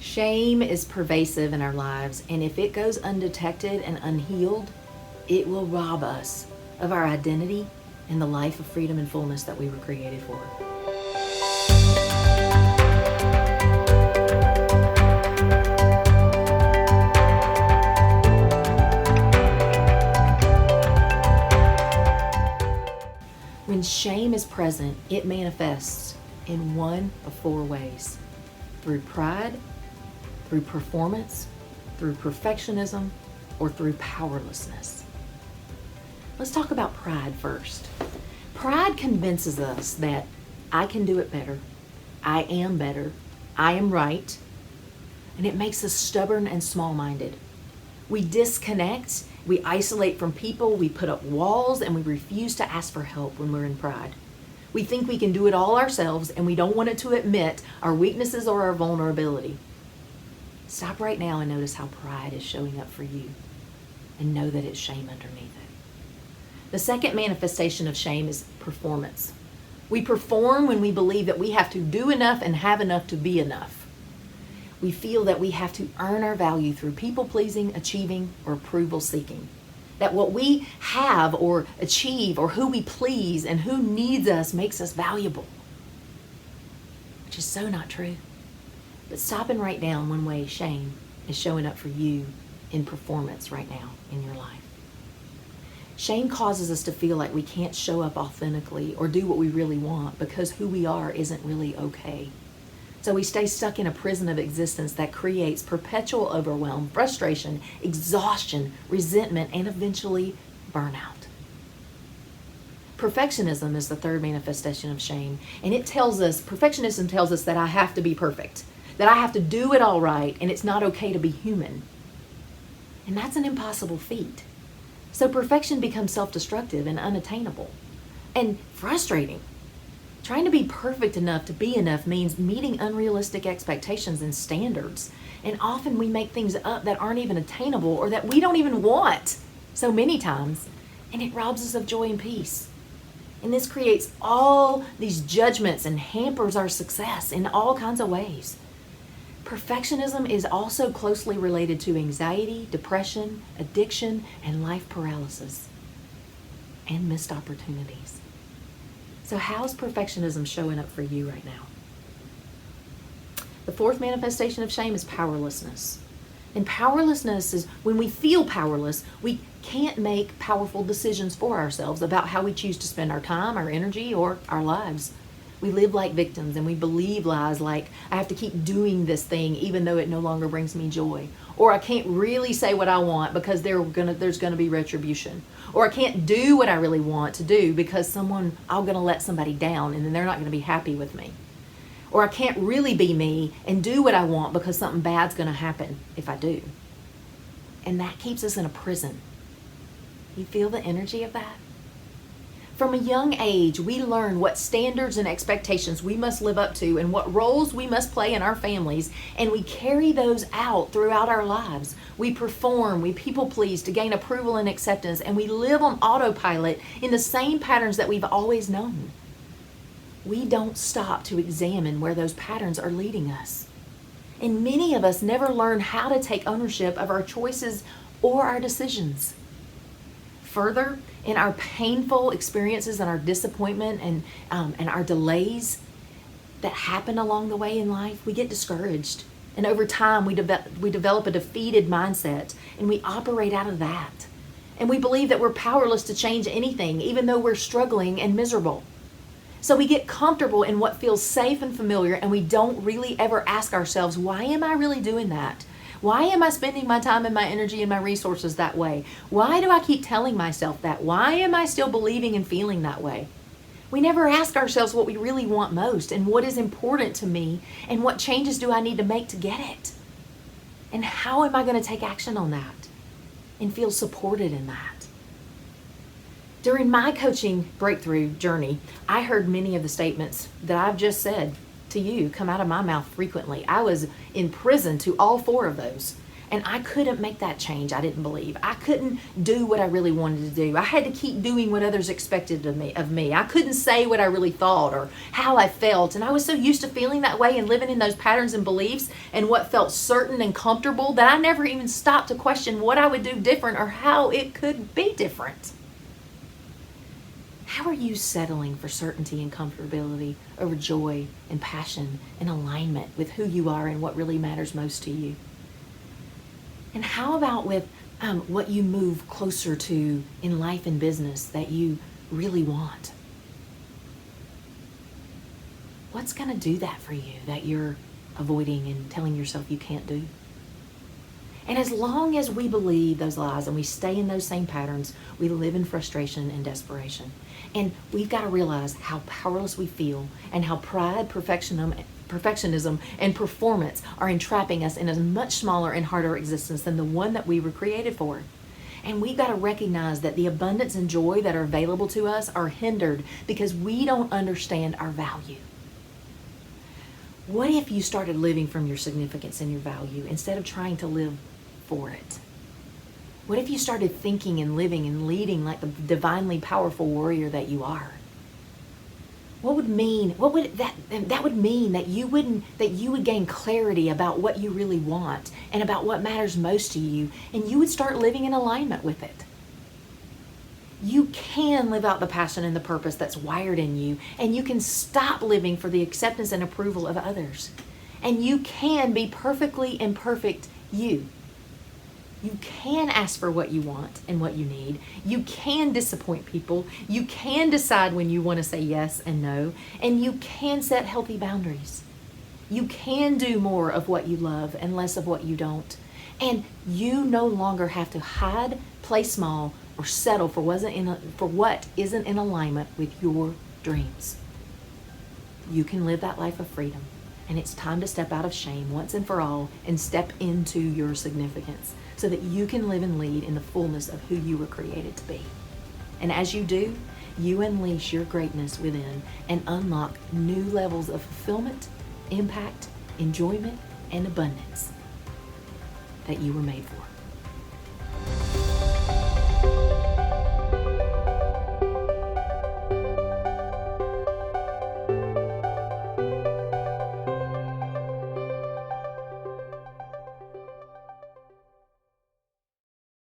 Shame is pervasive in our lives, and if it goes undetected and unhealed, it will rob us of our identity and the life of freedom and fullness that we were created for. When shame is present, it manifests in one of four ways: through pride, through performance, through perfectionism, or through powerlessness. Let's talk about pride first. Pride convinces us that I can do it better, I am right, and it makes us stubborn and small-minded. We disconnect, we isolate from people, we put up walls, and we refuse to ask for help when we're in pride. We think we can do it all ourselves, and we don't want to admit our weaknesses or our vulnerability. Stop right now and notice how pride is showing up for you, and know that it's shame underneath it. The second manifestation of shame is performance. We perform when we believe that we have to do enough and have enough to be enough. We feel that we have to earn our value through people-pleasing, achieving, or approval-seeking. That what we have or achieve or who we please and who needs us makes us valuable. Which is so not true. But stop and write down one way shame is showing up for you in performance right now in your life. Shame causes us to feel like we can't show up authentically or do what we really want because who we are isn't really okay. So we stay stuck in a prison of existence that creates perpetual overwhelm, frustration, exhaustion, resentment, and eventually burnout. Perfectionism is the third manifestation of shame, and perfectionism tells us that I have to be perfect, that I have to do it all right, and it's not okay to be human. And that's an impossible feat. So perfection becomes self-destructive and unattainable and frustrating. Trying to be perfect enough to be enough means meeting unrealistic expectations and standards. And often we make things up that aren't even attainable or that we don't even want so many times. And it robs us of joy and peace. And this creates all these judgments and hampers our success in all kinds of ways. Perfectionism is also closely related to anxiety, depression, addiction, and life paralysis, and missed opportunities. So how's perfectionism showing up for you right now? The fourth manifestation of shame is powerlessness. And powerlessness is when we feel powerless, we can't make powerful decisions for ourselves about how we choose to spend our time, our energy, or our lives. We live like victims and we believe lies like, I have to keep doing this thing even though it no longer brings me joy. Or I can't really say what I want because there's gonna be retribution. Or I can't do what I really want to do because I'm gonna let somebody down and then they're not gonna be happy with me. Or I can't really be me and do what I want because something bad's gonna happen if I do. And that keeps us in a prison. You feel the energy of that? From a young age, we learn what standards and expectations we must live up to and what roles we must play in our families, and we carry those out throughout our lives. We perform, we people please to gain approval and acceptance, and we live on autopilot in the same patterns that we've always known. We don't stop to examine where those patterns are leading us. And many of us never learn how to take ownership of our choices or our decisions. Further, in our painful experiences and our disappointment and our delays that happen along the way in life, we get discouraged. And over time, we develop a defeated mindset, and we operate out of that. And we believe that we're powerless to change anything, even though we're struggling and miserable. So we get comfortable in what feels safe and familiar, and we don't really ever ask ourselves, why am I really doing that? Why am I spending my time and my energy and my resources that way? Why do I keep telling myself that? Why am I still believing and feeling that way? We never ask ourselves what we really want most and what is important to me and what changes do I need to make to get it? And how am I going to take action on that and feel supported in that? During my coaching breakthrough journey, I heard many of the statements that I've just said to you come out of my mouth frequently. I was in prison to all four of those. And I couldn't make that change, I didn't believe. I couldn't do what I really wanted to do. I had to keep doing what others expected of me. I couldn't say what I really thought or how I felt. And I was so used to feeling that way and living in those patterns and beliefs and what felt certain and comfortable that I never even stopped to question what I would do different or how it could be different. How are you settling for certainty and comfortability over joy and passion and alignment with who you are and what really matters most to you? And how about with what you move closer to in life and business that you really want? What's going to do that for you that you're avoiding and telling yourself you can't do? And as long as we believe those lies and we stay in those same patterns, we live in frustration and desperation. And we've got to realize how powerless we feel and how pride, perfectionism, and performance are entrapping us in a much smaller and harder existence than the one that we were created for. And we've got to recognize that the abundance and joy that are available to us are hindered because we don't understand our value. What if you started living from your significance and your value instead of trying to live for it? What if you started thinking and living and leading like the divinely powerful warrior that you are? What would that mean that you would gain clarity about what you really want and about what matters most to you, and you would start living in alignment with it. You can live out the passion and the purpose that's wired in you, and you can stop living for the acceptance and approval of others. And you can be perfectly imperfect you. You can ask for what you want and what you need. You can disappoint people. You can decide when you want to say yes and no. And you can set healthy boundaries. You can do more of what you love and less of what you don't. And you no longer have to hide, play small, or settle for what isn't in alignment with your dreams. You can live that life of freedom. And it's time to step out of shame once and for all and step into your significance so that you can live and lead in the fullness of who you were created to be. And as you do, you unleash your greatness within and unlock new levels of fulfillment, impact, enjoyment, and abundance that you were made for.